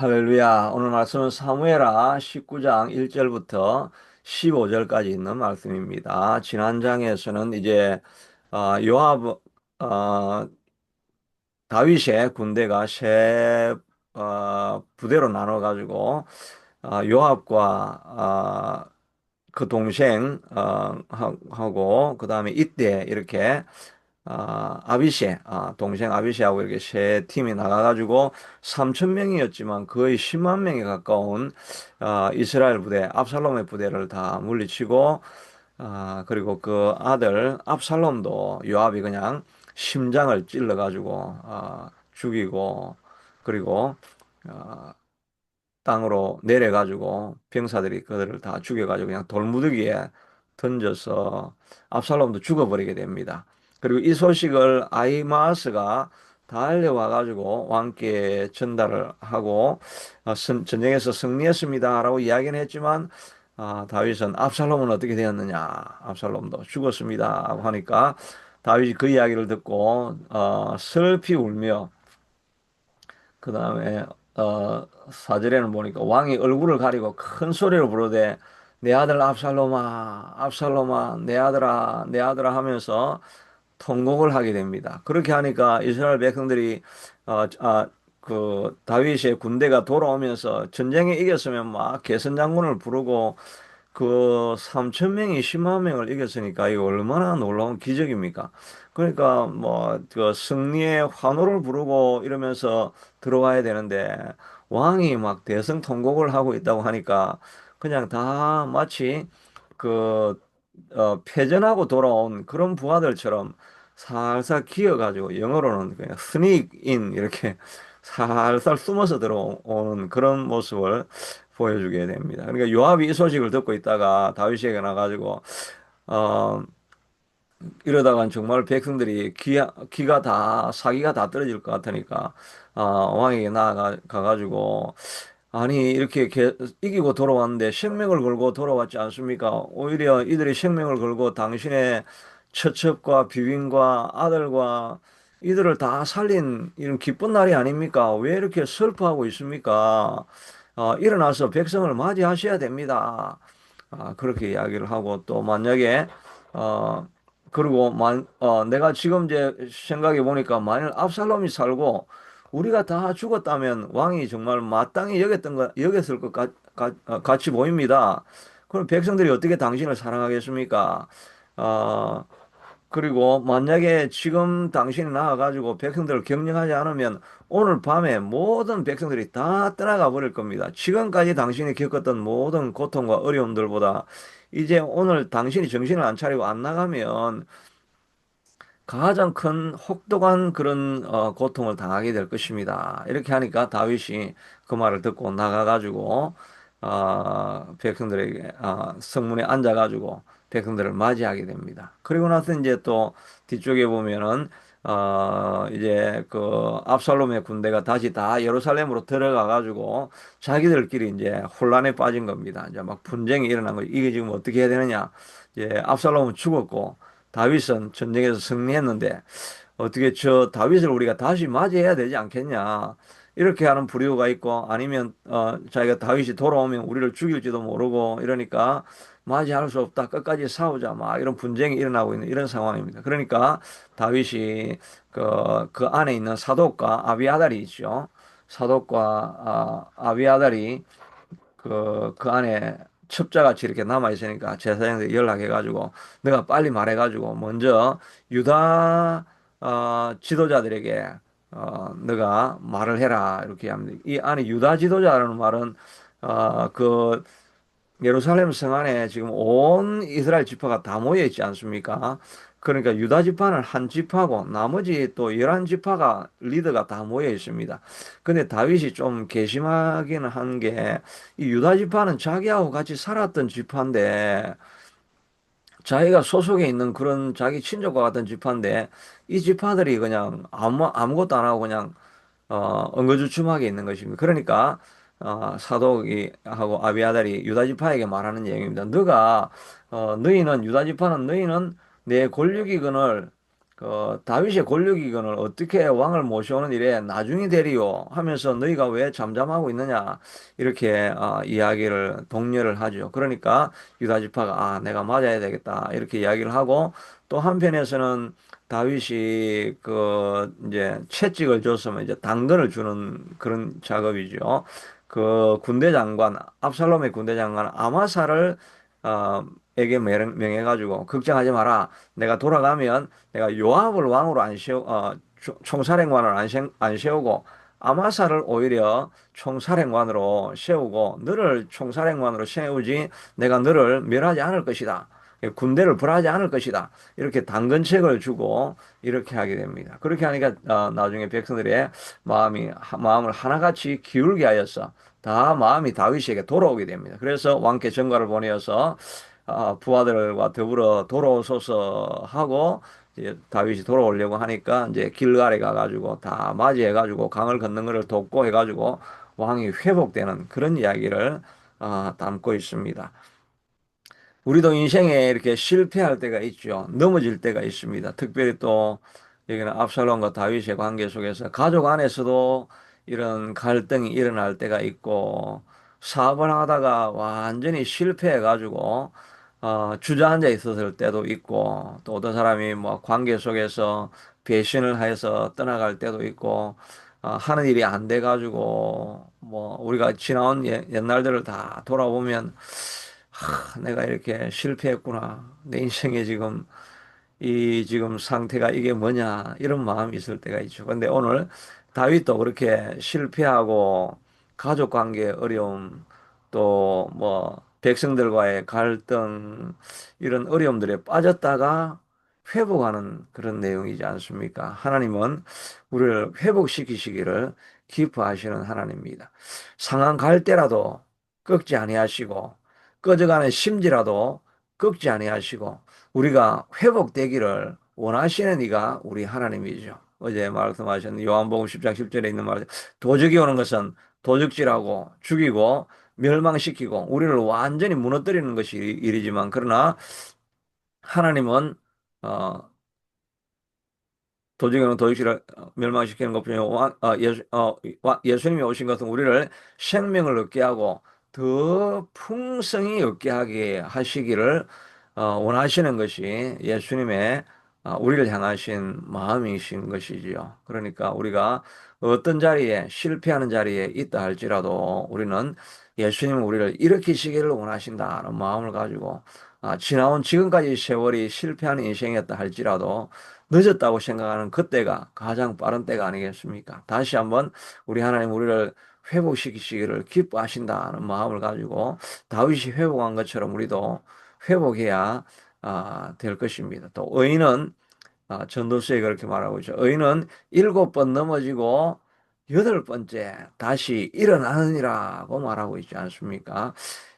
할렐루야. 오늘 말씀은 사무엘하 19장 1절부터 15절까지 있는 말씀입니다. 지난 장에서는 이제 요압 어, 다윗의 군대가 세 부대로 나눠 가지고 요압과 그 동생 하고 그다음에 이때 이렇게 아비시, 동생 아비시하고 이렇게 세 팀이 나가가지고 3천 명이었지만 거의 10만 명에 가까운 이스라엘 부대, 압살롬의 부대를 다 물리치고, 그리고 그 아들 압살롬도 요압이 그냥 심장을 찔러가지고 죽이고, 그리고 어, 땅으로 내려가지고 병사들이 그들을 다 죽여가지고 그냥 돌무더기에 던져서 압살롬도 죽어버리게 됩니다. 그리고 이 소식을 아히마아스가 달려와가지고 왕께 전달을 하고 전쟁에서 승리했습니다라고 이야기는 했지만 다윗은 압살롬은 어떻게 되었느냐? 압살롬도 죽었습니다 하고 하니까 다윗이 그 이야기를 듣고 슬피 울며 그 다음에 사절에는 보니까 왕이 얼굴을 가리고 큰 소리로 부르되 내 아들 압살롬아 압살롬아 내 아들아 하면서 통곡을 하게 됩니다. 그렇게 하니까 이스라엘 백성들이 그 다윗의 군대가 돌아오면서 전쟁에 이겼으면 막 개선 장군을 부르고 그 3천 명이 10만 명을 이겼으니까 이거 얼마나 놀라운 기적입니까? 그러니까 뭐 그 승리의 환호를 부르고 이러면서 들어와야 되는데 왕이 막 대성통곡을 하고 있다고 하니까 그냥 다 마치 그 패전하고 돌아온 그런 부하들처럼 살살 기어가지고 영어로는 그냥 스닉 인 이렇게 살살 숨어서 들어오는 그런 모습을 보여주게 됩니다. 그러니까 요압이 이 소식을 듣고 있다가 다윗에게 나가지고 어 이러다간 정말 백성들이 기가 다 사기가 다 떨어질 것 같으니까 왕에게 나아가 가가지고 아니 이렇게 이기고 돌아왔는데 생명을 걸고 돌아왔지 않습니까? 오히려 이들이 생명을 걸고 당신의 처첩과 비빈과 아들과 이들을 다 살린 이런 기쁜 날이 아닙니까? 왜 이렇게 슬퍼하고 있습니까? 일어나서 백성을 맞이하셔야 됩니다. 그렇게 이야기를 하고 또 만약에 어 그리고 내가 지금 이제 생각해 보니까 만일 압살롬이 살고 우리가 다 죽었다면 왕이 정말 마땅히 여겼을 것 같이 보입니다. 그럼 백성들이 어떻게 당신을 사랑하겠습니까? 어, 그리고 만약에 지금 당신이 나와가지고 백성들을 격려하지 않으면 오늘 밤에 모든 백성들이 다 떠나가 버릴 겁니다. 지금까지 당신이 겪었던 모든 고통과 어려움들보다 이제 오늘 당신이 정신을 안 차리고 안 나가면 가장 큰 혹독한 그런 고통을 당하게 될 것입니다. 이렇게 하니까 다윗이 그 말을 듣고 나가가지고 백성들에게 성문에 앉아가지고 백성들을 맞이하게 됩니다. 그리고 나서 이제 또 뒤쪽에 보면은 이제 그 압살롬의 군대가 다시 다 예루살렘으로 들어가가지고 자기들끼리 이제 혼란에 빠진 겁니다. 이제 막 분쟁이 일어난 거죠. 이게 지금 어떻게 해야 되느냐? 이제 압살롬은 죽었고 다윗은 전쟁에서 승리했는데 어떻게 저 다윗을 우리가 다시 맞이해야 되지 않겠냐? 이렇게 하는 부류가 있고 아니면 자기가 다윗이 돌아오면 우리를 죽일지도 모르고 이러니까 맞이할 수 없다. 끝까지 싸우자. 막 이런 분쟁이 일어나고 있는 이런 상황입니다. 그러니까 다윗이 그 안에 있는 사독과 아비아달이 있죠. 사독과 아비아달이 그 안에 첩자같이 이렇게 남아있으니까 제사장들이 연락해가지고 내가 빨리 말해가지고 먼저 유다 지도자들에게 너가 말을 해라 이렇게 합니다. 이 안에 유다 지도자라는 말은 그 예루살렘 성 안에 지금 온 이스라엘 지파가 다 모여 있지 않습니까? 그러니까 유다 지파는 한 지파고 나머지 또 11지파가 리더가 다 모여 있습니다. 근데 다윗이 좀 괘씸하기는 한 게 이 유다 지파는 자기하고 같이 살았던 지파인데 자기가 소속에 있는 그런 자기 친족과 같은 지파인데 이 지파들이 그냥 아무것도 안 하고 그냥 엉거주춤하게 있는 것입니다. 그러니까 사독이 하고 아비아달이 유다 지파에게 말하는 얘기입니다. 너희는 유다 지파는 너희는 내 권력이건을 다윗의 권력기근을 어떻게 왕을 모셔오는 일에 나중이 되리요 하면서 너희가 왜 잠잠하고 있느냐 이렇게 이야기를 독려를 하죠. 그러니까 유다 지파가 내가 맞아야 되겠다 이렇게 이야기를 하고 또 한편에서는 다윗이 이제 채찍을 줬으면 이제 당근을 주는 그런 작업이죠. 군대 장관 압살롬의 군대 장관 아마사를 에게 명해가지고 걱정하지 마라. 내가 돌아가면 내가 요압을 왕으로 총사령관을 안 세우고 아마사를 오히려 총사령관으로 세우고 너를 총사령관으로 세우지 내가 너를 멸하지 않을 것이다. 군대를 벌하지 않을 것이다. 이렇게 당근책을 주고 이렇게 하게 됩니다. 그렇게 하니까 나중에 백성들의 마음을 하나같이 기울게 하여서 다 마음이 다윗에게 돌아오게 됩니다. 그래서 왕께 전가를 보내어서 부하들과 더불어 돌아오소서 하고 이제 다윗이 돌아오려고 하니까 이제 길갈에 가가지고 다 맞이해가지고 강을 건너는 것을 돕고 해가지고 왕이 회복되는 그런 이야기를 담고 있습니다. 우리도 인생에 이렇게 실패할 때가 있죠. 넘어질 때가 있습니다. 특별히 또 여기는 압살롬과 다윗의 관계 속에서 가족 안에서도 이런 갈등이 일어날 때가 있고 사업을 하다가 완전히 실패해가지고 주저앉아 있었을 때도 있고 또 어떤 사람이 뭐 관계 속에서 배신을 해서 떠나갈 때도 있고 하는 일이 안 돼가지고 뭐 우리가 지나온 옛날들을 다 돌아보면 내가 이렇게 실패했구나. 내 인생에 지금 상태가 이게 뭐냐. 이런 마음이 있을 때가 있죠. 근데 오늘 다윗도 그렇게 실패하고 가족 관계 어려움 또 뭐 백성들과의 갈등 이런 어려움들에 빠졌다가 회복하는 그런 내용이지 않습니까? 하나님은 우리를 회복시키시기를 기뻐하시는 하나님입니다. 상한 갈 때라도 꺾지 아니하시고 꺼져가는 심지라도 꺾지 아니하시고 우리가 회복되기를 원하시는 이가 우리 하나님이죠. 어제 말씀하신 요한복음 10장 10절에 있는 말, 도적이 오는 것은 도적질하고 죽이고 멸망시키고 우리를 완전히 무너뜨리는 것이 일이지만 그러나 하나님은 어, 도적이는 도적질을 멸망시키는 것뿐이 예수님이 오신 것은 우리를 생명을 얻게 하고 더 풍성히 얻게 하게 하시기를 원하시는 것이 예수님의 우리를 향하신 마음이신 것이지요. 그러니까 우리가 어떤 자리에 실패하는 자리에 있다 할지라도 우리는 예수님은 우리를 일으키시기를 원하신다는 마음을 가지고 지나온 지금까지 세월이 실패하는 인생이었다 할지라도 늦었다고 생각하는 그때가 가장 빠른 때가 아니겠습니까? 다시 한번 우리 하나님 우리를 회복시키시기를 기뻐하신다는 마음을 가지고 다윗이 회복한 것처럼 우리도 회복해야 될 것입니다. 또 의인은 전도서에 그렇게 말하고 있죠. 의인은 7번 넘어지고 8번째 다시 일어나느니라고 말하고 있지 않습니까?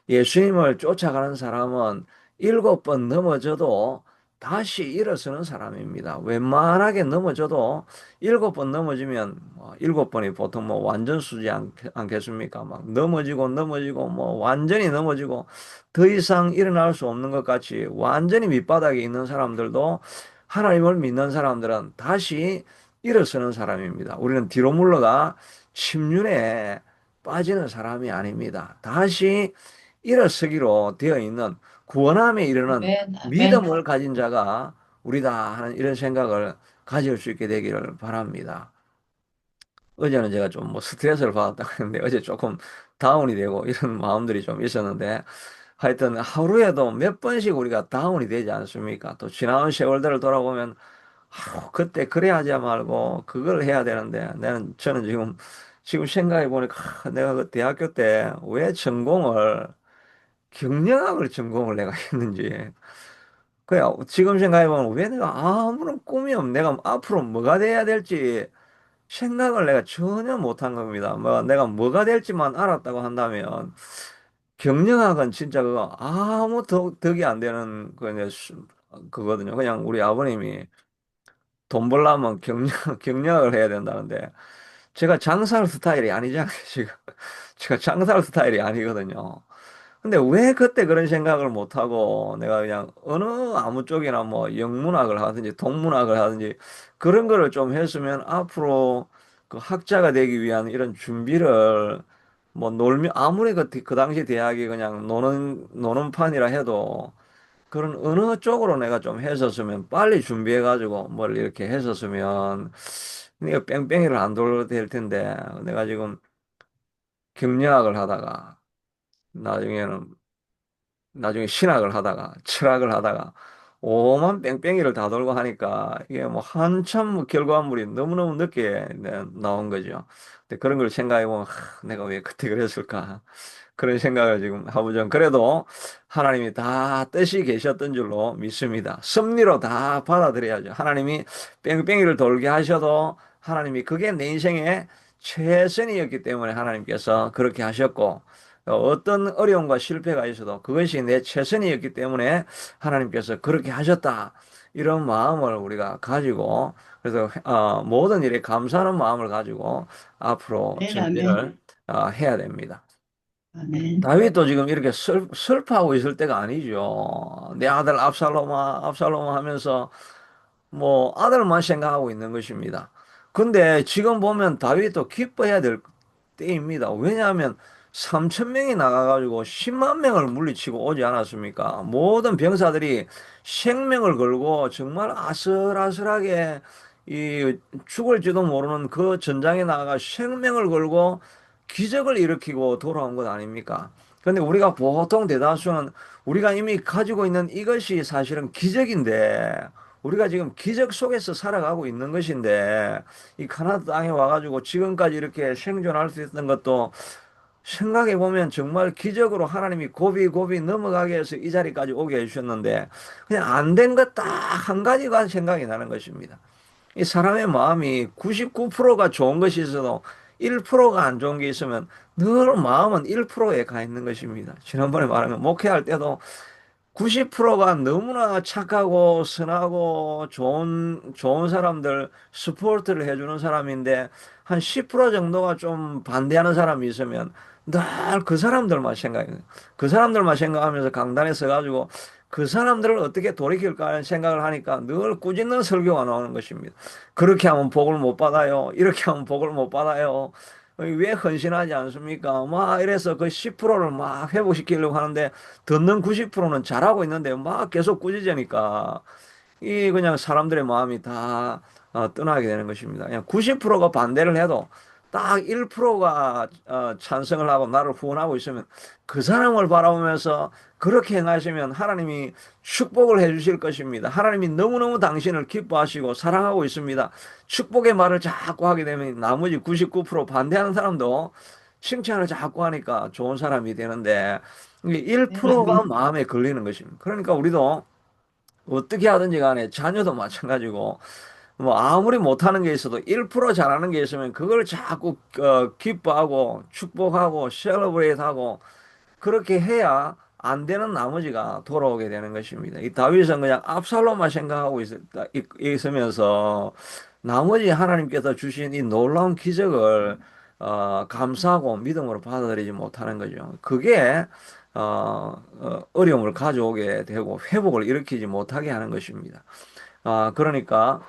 예수님을 쫓아가는 사람은 7번 넘어져도 다시 일어서는 사람입니다. 웬만하게 넘어져도 7번 넘어지면 7번이 보통 뭐 완전 수지 않겠습니까? 막 넘어지고 넘어지고 뭐 완전히 넘어지고 더 이상 일어날 수 없는 것 같이 완전히 밑바닥에 있는 사람들도 하나님을 믿는 사람들은 다시 일어서는 사람입니다. 우리는 뒤로 물러가 침륜에 빠지는 사람이 아닙니다. 다시 일어서기로 되어 있는 구원함에 이르는 아멘, 아멘. 믿음을 가진 자가 우리다 하는 이런 생각을 가질 수 있게 되기를 바랍니다. 어제는 제가 좀 뭐 스트레스를 받았다고 했는데 어제 조금 다운이 되고 이런 마음들이 좀 있었는데 하여튼 하루에도 몇 번씩 우리가 다운이 되지 않습니까? 또 지나온 세월들을 돌아보면 그때 그래 하지 말고 그걸 해야 되는데 저는 지금 생각해 보니까 내가 그 대학교 때 왜 경영학을 전공을 내가 했는지 그냥 지금 생각해 보면 왜 내가 아무런 꿈이 없 내가 앞으로 뭐가 돼야 될지 생각을 내가 전혀 못한 겁니다. 뭐 내가 뭐가 될지만 알았다고 한다면 경영학은 진짜 그거 아무 덕이 안 되는 그거거든요. 그냥 우리 아버님이 돈 벌려면 경영을 해야 된다는데 제가 장사할 스타일이 아니잖아요, 지금. 제가 장사할 스타일이 아니거든요. 근데 왜 그때 그런 생각을 못하고 내가 그냥 어느 아무 쪽이나 뭐 영문학을 하든지 동문학을 하든지 그런 거를 좀 했으면 앞으로 그 학자가 되기 위한 이런 준비를 뭐 놀면 아무리 그 당시 대학이 그냥 노는 판이라 해도 그런 어느 쪽으로 내가 좀 했었으면 빨리 준비해가지고 뭘 이렇게 했었으면 내가 뺑뺑이를 안 돌아도 될 텐데 내가 지금 경영학을 하다가 나중에는 나중에 신학을 하다가 철학을 하다가 오만 뺑뺑이를 다 돌고 하니까 이게 뭐 한참 뭐 결과물이 너무너무 늦게 나온 거죠. 근데 그런 걸 생각해 보면 내가 왜 그때 그랬을까? 그런 생각을 지금 하부정. 그래도 하나님이 다 뜻이 계셨던 줄로 믿습니다. 섭리로 다 받아들여야죠. 하나님이 뺑뺑이를 돌게 하셔도 하나님이 그게 내 인생의 최선이었기 때문에 하나님께서 그렇게 하셨고 어떤 어려움과 실패가 있어도 그것이 내 최선이었기 때문에 하나님께서 그렇게 하셨다. 이런 마음을 우리가 가지고 그래서 모든 일에 감사하는 마음을 가지고 앞으로 아멘, 아멘, 전진을 해야 됩니다. 아멘. 다윗도 지금 이렇게 슬퍼하고 있을 때가 아니죠. 내 아들 압살롬아 하면서 뭐 아들만 생각하고 있는 것입니다. 근데 지금 보면 다윗도 기뻐해야 될 때입니다. 왜냐하면 3천 명이 나가가지고 10만 명을 물리치고 오지 않았습니까? 모든 병사들이 생명을 걸고 정말 아슬아슬하게 이 죽을지도 모르는 그 전장에 나가 생명을 걸고 기적을 일으키고 돌아온 것 아닙니까? 근데 우리가 보통 대다수는 우리가 이미 가지고 있는 이것이 사실은 기적인데 우리가 지금 기적 속에서 살아가고 있는 것인데 이 가나안 땅에 와가지고 지금까지 이렇게 생존할 수 있었던 것도 생각해 보면 정말 기적으로 하나님이 고비고비 넘어가게 해서 이 자리까지 오게 해주셨는데 그냥 안 된 것 딱 한 가지가 생각이 나는 것입니다. 이 사람의 마음이 99%가 좋은 것이 있어도 1%가 안 좋은 게 있으면 늘 마음은 1%에 가 있는 것입니다. 지난번에 말하면 목회할 때도 90%가 너무나 착하고 선하고 좋은 사람들, 스포트를 해주는 사람인데, 한 10% 정도가 좀 반대하는 사람이 있으면, 늘 그 사람들만 생각해요. 그 사람들만 생각하면서 강단에 서가지고, 그 사람들을 어떻게 돌이킬까 하는 생각을 하니까 늘 꾸짖는 설교가 나오는 것입니다. 그렇게 하면 복을 못 받아요. 이렇게 하면 복을 못 받아요. 왜 헌신하지 않습니까? 막 이래서 그 10%를 막 회복시키려고 하는데, 듣는 90%는 잘하고 있는데 막 계속 꾸짖으니까 이 그냥 사람들의 마음이 다 떠나게 되는 것입니다. 그냥 90%가 반대를 해도 딱 1%가 찬성을 하고 나를 후원하고 있으면 그 사람을 바라보면서 그렇게 행하시면 하나님이 축복을 해 주실 것입니다. 하나님이 너무너무 당신을 기뻐하시고 사랑하고 있습니다. 축복의 말을 자꾸 하게 되면 나머지 99% 반대하는 사람도 칭찬을 자꾸 하니까 좋은 사람이 되는데 이게 아멘, 1%가 아멘. 마음에 걸리는 것입니다. 그러니까 우리도 어떻게 하든지 간에 자녀도 마찬가지고 뭐 아무리 못하는 게 있어도 1% 잘하는 게 있으면 그걸 자꾸 기뻐하고 축복하고 셀러브레이트하고 그렇게 해야 안 되는 나머지가 돌아오게 되는 것입니다. 이 다윗은 그냥 압살롬만 생각하고 있으면서 나머지 하나님께서 주신 이 놀라운 기적을 감사하고 믿음으로 받아들이지 못하는 거죠. 그게 어려움을 가져오게 되고 회복을 일으키지 못하게 하는 것입니다. 그러니까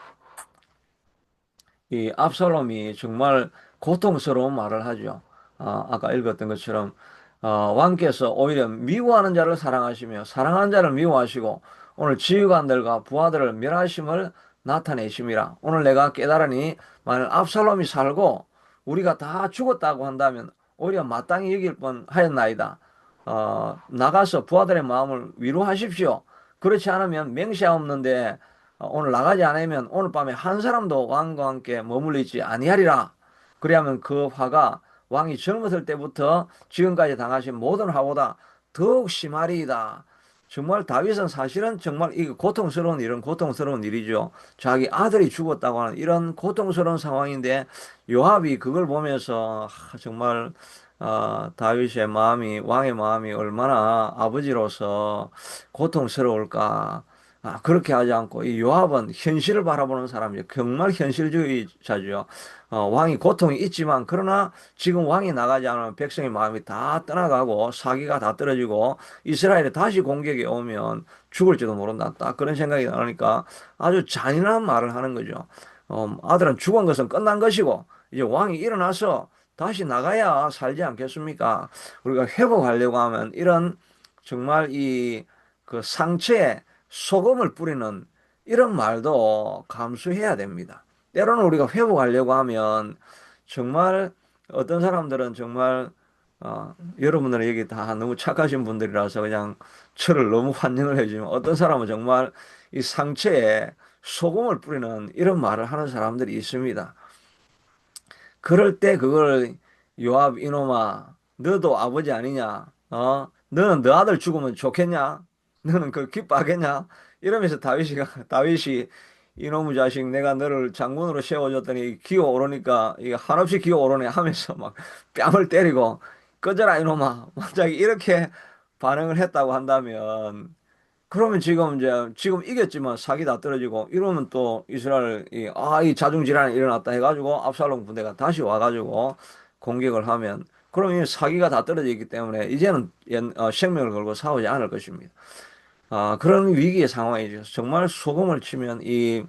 이 압살롬이 정말 고통스러운 말을 하죠. 아까 읽었던 것처럼 왕께서 오히려 미워하는 자를 사랑하시며 사랑하는 자를 미워하시고 오늘 지휘관들과 부하들을 멸하심을 나타내심이라. 오늘 내가 깨달으니 만일 압살롬이 살고 우리가 다 죽었다고 한다면 오히려 마땅히 여길 뻔하였나이다. 나가서 부하들의 마음을 위로하십시오. 그렇지 않으면 맹세하옵는데 오늘 나가지 않으면 오늘 밤에 한 사람도 왕과 함께 머물리지 아니하리라. 그리하면 그 화가 왕이 젊었을 때부터 지금까지 당하신 모든 화보다 더욱 심하리이다. 정말 다윗은 사실은 정말 이 고통스러운 일은 고통스러운 일이죠. 자기 아들이 죽었다고 하는 이런 고통스러운 상황인데 요압이 그걸 보면서 정말 다윗의 마음이 왕의 마음이 얼마나 아버지로서 고통스러울까. 그렇게 하지 않고 이 요압은 현실을 바라보는 사람이죠. 정말 현실주의자죠. 왕이 고통이 있지만 그러나 지금 왕이 나가지 않으면 백성의 마음이 다 떠나가고 사기가 다 떨어지고 이스라엘이 다시 공격이 오면 죽을지도 모른다. 딱 그런 생각이 나니까 아주 잔인한 말을 하는 거죠. 아들은 죽은 것은 끝난 것이고 이제 왕이 일어나서 다시 나가야 살지 않겠습니까? 우리가 회복하려고 하면 이런 정말 이 그 상처에 소금을 뿌리는 이런 말도 감수해야 됩니다. 때로는 우리가 회복하려고 하면 정말 어떤 사람들은 정말 여러분들은 여기 다 너무 착하신 분들이라서 그냥 저를 너무 환영을 해주지만 어떤 사람은 정말 이 상처에 소금을 뿌리는 이런 말을 하는 사람들이 있습니다. 그럴 때 그걸 요압 이놈아 너도 아버지 아니냐? 너는 너 아들 죽으면 좋겠냐? 너는 그 기뻐하겠냐? 이러면서 다윗이 이놈의 자식 내가 너를 장군으로 세워줬더니 기어오르니까 이게 한없이 기어오르네 하면서 막 뺨을 때리고 꺼져라 이놈아 갑자기 이렇게 반응을 했다고 한다면 그러면 지금 이겼지만 사기 다 떨어지고 이러면 또 이스라엘이 이 자중질환이 일어났다 해가지고 압살롬 군대가 다시 와가지고 공격을 하면 그러면 이 사기가 다 떨어져 있기 때문에 이제는 생명을 걸고 싸우지 않을 것입니다. 그런 위기의 상황이죠. 정말 소금을 치면 이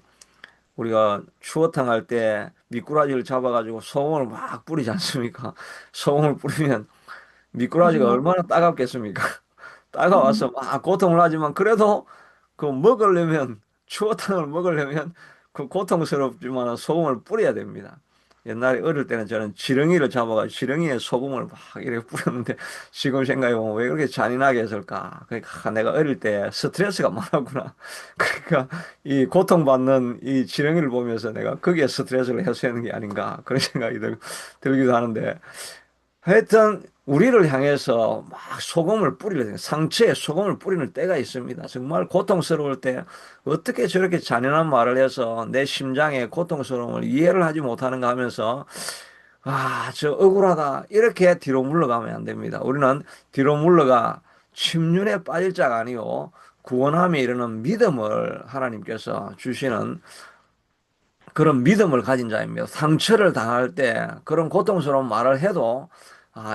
우리가 추어탕 할 때 미꾸라지를 잡아가지고 소금을 막 뿌리지 않습니까? 소금을 뿌리면 미꾸라지가 음, 얼마나 따갑겠습니까? 음, 따가워서 막 고통을 하지만 그래도 그 먹으려면 추어탕을 먹으려면 그 고통스럽지만 소금을 뿌려야 됩니다. 옛날에 어릴 때는 저는 지렁이를 잡아가 지렁이에 소금을 막 이렇게 뿌렸는데 지금 생각해보면 왜 그렇게 잔인하게 했을까? 그러니까 내가 어릴 때 스트레스가 많았구나. 그러니까 이 고통받는 이 지렁이를 보면서 내가 거기에 스트레스를 해소하는 게 아닌가 그런 생각이 들기도 하는데 하여튼 우리를 향해서 막 소금을 뿌리는 상처에 소금을 뿌리는 때가 있습니다. 정말 고통스러울 때 어떻게 저렇게 잔인한 말을 해서 내 심장의 고통스러움을 이해를 하지 못하는가 하면서 저 억울하다 이렇게 뒤로 물러가면 안 됩니다. 우리는 뒤로 물러가 침륜에 빠질 자가 아니요 구원함에 이르는 믿음을 하나님께서 주시는 그런 믿음을 가진 자입니다. 상처를 당할 때 그런 고통스러운 말을 해도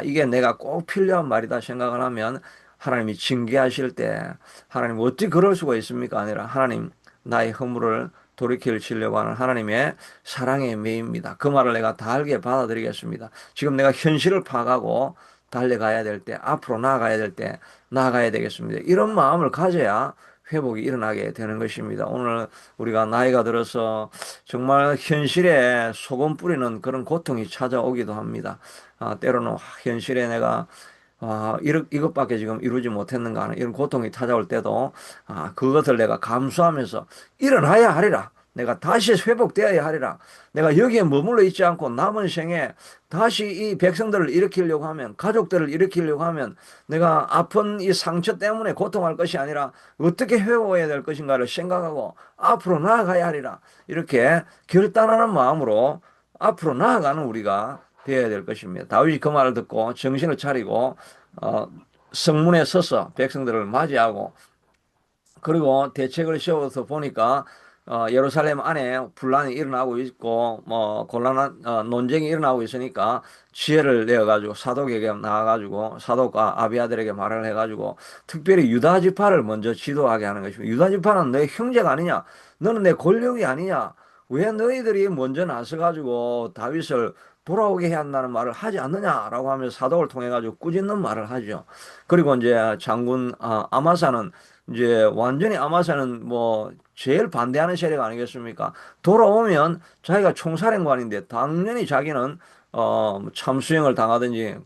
이게 내가 꼭 필요한 말이다 생각을 하면 하나님이 징계하실 때 하나님 어찌 그럴 수가 있습니까? 아니라 하나님 나의 허물을 돌이키려고 하는 하나님의 사랑의 매입니다. 그 말을 내가 달게 받아들이겠습니다. 지금 내가 현실을 파악하고 달려가야 될 때, 앞으로 나아가야 될 때 나아가야 되겠습니다. 이런 마음을 가져야 회복이 일어나게 되는 것입니다. 오늘 우리가 나이가 들어서 정말 현실에 소금 뿌리는 그런 고통이 찾아오기도 합니다. 때로는 현실에 내가 이것밖에 지금 이루지 못했는가 하는 이런 고통이 찾아올 때도 그것을 내가 감수하면서 일어나야 하리라. 내가 다시 회복되어야 하리라. 내가 여기에 머물러 있지 않고 남은 생에 다시 이 백성들을 일으키려고 하면, 가족들을 일으키려고 하면 내가 아픈 이 상처 때문에 고통할 것이 아니라 어떻게 회복해야 될 것인가를 생각하고 앞으로 나아가야 하리라. 이렇게 결단하는 마음으로 앞으로 나아가는 우리가 되어야 될 것입니다. 다윗이 그 말을 듣고 정신을 차리고 어, 성문에 서서 백성들을 맞이하고 그리고 대책을 세워서 보니까 예루살렘 안에 분란이 일어나고 있고 뭐 곤란한 논쟁이 일어나고 있으니까 지혜를 내어가지고 사독에게 나와가지고 사독과 아비아들에게 말을 해가지고 특별히 유다 지파를 먼저 지도하게 하는 것입니다. 유다 지파는 내 형제가 아니냐? 너는 내 권력이 아니냐? 왜 너희들이 먼저 나서가지고 다윗을 돌아오게 해야 한다는 말을 하지 않느냐라고 하면서 사독을 통해 가지고 꾸짖는 말을 하죠. 그리고 이제 장군 아마사는 이제 완전히 아마사는 뭐 제일 반대하는 세력 아니겠습니까? 돌아오면 자기가 총사령관인데 당연히 자기는 뭐 참수형을 당하든지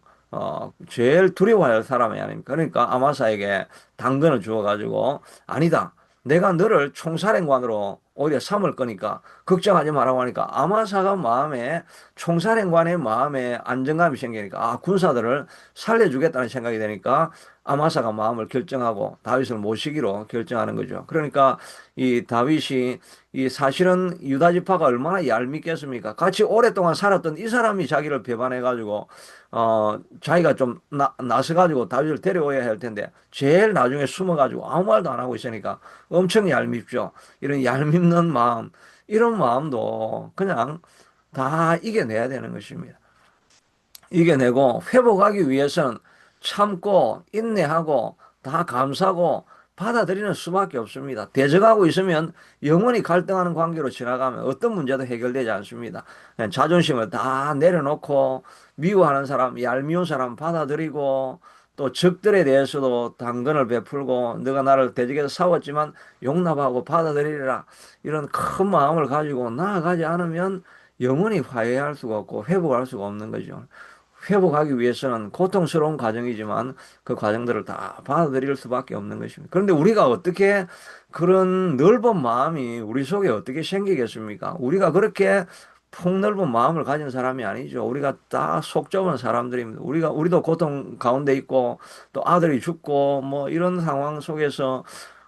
제일 두려워할 사람이 아닙니까? 그러니까 아마사에게 당근을 주어가지고 아니다. 내가 너를 총사령관으로 오히려 삼을 거니까 걱정하지 말라고 하니까 아마사가 마음에 총사령관의 마음에 안정감이 생기니까 군사들을 살려주겠다는 생각이 되니까 아마사가 마음을 결정하고 다윗을 모시기로 결정하는 거죠. 그러니까 이 다윗이 이 사실은 유다 지파가 얼마나 얄밉겠습니까? 같이 오랫동안 살았던 이 사람이 자기를 배반해 가지고 자기가 좀 나서 가지고 다윗을 데려와야 할 텐데 제일 나중에 숨어 가지고 아무 말도 안 하고 있으니까 엄청 얄밉죠. 이런 얄밉는 마음, 이런 마음도 그냥 다 이겨내야 되는 것입니다. 이겨내고 회복하기 위해서는 참고 인내하고 다 감사하고 받아들이는 수밖에 없습니다. 대적하고 있으면 영원히 갈등하는 관계로 지나가면 어떤 문제도 해결되지 않습니다. 그냥 자존심을 다 내려놓고 미워하는 사람, 얄미운 사람 받아들이고 또 적들에 대해서도 당근을 베풀고 너가 나를 대적해서 싸웠지만 용납하고 받아들이라, 이런 큰 마음을 가지고 나아가지 않으면 영원히 화해할 수가 없고 회복할 수가 없는 거죠. 회복하기 위해서는 고통스러운 과정이지만 그 과정들을 다 받아들일 수밖에 없는 것입니다. 그런데 우리가 어떻게 그런 넓은 마음이 우리 속에 어떻게 생기겠습니까? 우리가 그렇게 폭넓은 마음을 가진 사람이 아니죠. 우리가 다 속 좁은 사람들입니다. 우리도 고통 가운데 있고 또 아들이 죽고 뭐 이런 상황 속에서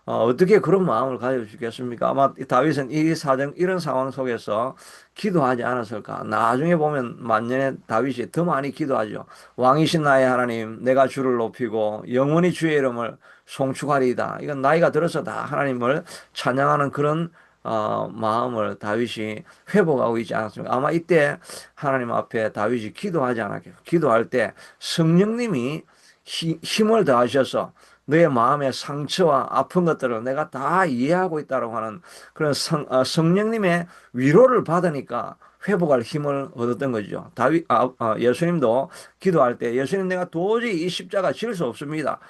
어떻게 그런 마음을 가져주겠습니까? 아마 다윗은 이 사정, 이런 상황 속에서 기도하지 않았을까? 나중에 보면 만년에 다윗이 더 많이 기도하죠. 왕이신 나의 하나님, 내가 주를 높이고 영원히 주의 이름을 송축하리이다. 이건 나이가 들어서 다 하나님을 찬양하는 그런 마음을 다윗이 회복하고 있지 않았습니까? 아마 이때 하나님 앞에 다윗이 기도하지 않았겠어요. 기도할 때 성령님이 힘을 더하셔서 너의 마음의 상처와 아픈 것들을 내가 다 이해하고 있다고 하는 그런 성령님의 위로를 받으니까 회복할 힘을 얻었던 거죠. 예수님도 기도할 때 예수님, 내가 도저히 이 십자가 질 수 없습니다.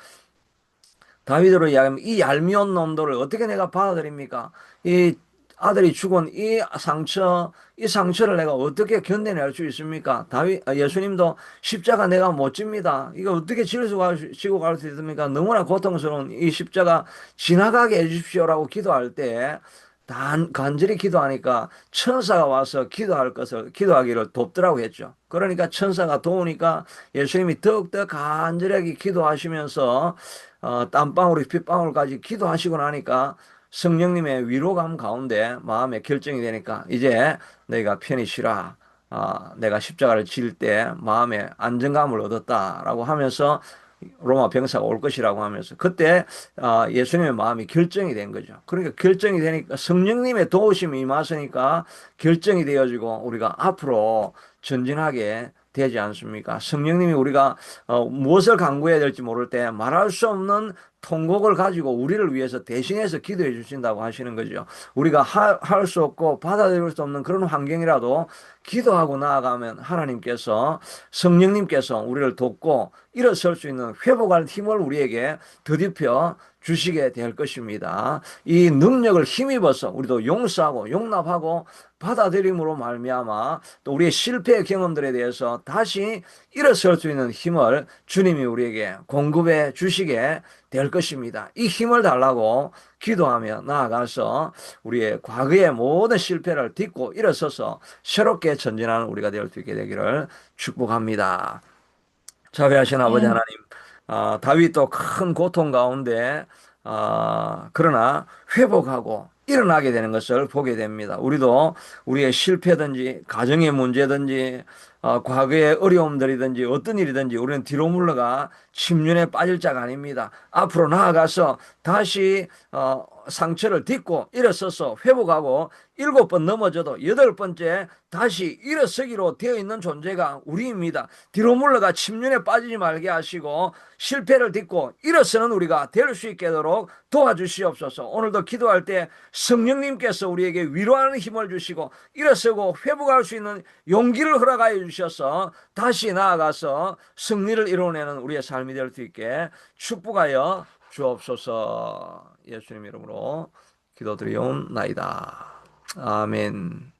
다윗으로 이야기하면 이 얄미운 놈들을 어떻게 내가 받아들입니까? 이 아들이 죽은 이 상처를 내가 어떻게 견뎌낼 수 있습니까? 예수님도 십자가 내가 못 집니다. 이거 어떻게 지고 갈 수 있습니까? 너무나 고통스러운 이 십자가 지나가게 해주십시오라고 기도할 때 간절히 기도하니까 천사가 와서 기도하기를 돕더라고 했죠. 그러니까 천사가 도우니까 예수님이 더욱더 간절하게 기도하시면서 땀방울이 핏방울까지 기도하시고 나니까 성령님의 위로감 가운데 마음의 결정이 되니까 이제 너희가 편히 쉬라. 내가 십자가를 질 때 마음의 안정감을 얻었다라고 하면서 로마 병사가 올 것이라고 하면서 그때 예수님의 마음이 결정이 된 거죠. 그러니까 결정이 되니까 성령님의 도우심이 임하시니까 결정이 되어지고 우리가 앞으로 전진하게 되지 않습니까? 성령님이 우리가 무엇을 간구해야 될지 모를 때 말할 수 없는 통곡을 가지고 우리를 위해서 대신해서 기도해 주신다고 하시는 거죠. 우리가 할 수 없고 받아들일 수 없는 그런 환경이라도 기도하고 나아가면 하나님께서, 성령님께서 우리를 돕고 일어설 수 있는 회복할 힘을 우리에게 더딥혀 주시게 될 것입니다. 이 능력을 힘입어서 우리도 용서하고 용납하고 받아들임으로 말미암아 또 우리의 실패의 경험들에 대해서 다시 일어설 수 있는 힘을 주님이 우리에게 공급해 주시게 될 것입니다. 이 힘을 달라고 기도하며 나아가서 우리의 과거의 모든 실패를 딛고 일어서서 새롭게 전진하는 우리가 될 수 있게 되기를 축복합니다. 자비하신 아버지 네. 하나님, 다윗도 큰 고통 가운데, 그러나 회복하고 일어나게 되는 것을 보게 됩니다. 우리도 우리의 실패든지, 가정의 문제든지, 과거의 어려움들이든지, 어떤 일이든지 우리는 뒤로 물러가 침륜에 빠질 자가 아닙니다. 앞으로 나아가서 다시, 상처를 딛고 일어서서 회복하고 7번 넘어져도 8번째 다시 일어서기로 되어 있는 존재가 우리입니다. 뒤로 물러가 침륜에 빠지지 말게 하시고 실패를 딛고 일어서는 우리가 될 수 있게 되도록 도와주시옵소서. 오늘도 기도할 때 성령님께서 우리에게 위로하는 힘을 주시고 일어서고 회복할 수 있는 용기를 허락하여 주셔서 다시 나아가서 승리를 이루어내는 우리의 삶이 될 수 있게 축복하여 주옵소서. 예수님 이름으로 기도드리옵나이다. 아멘.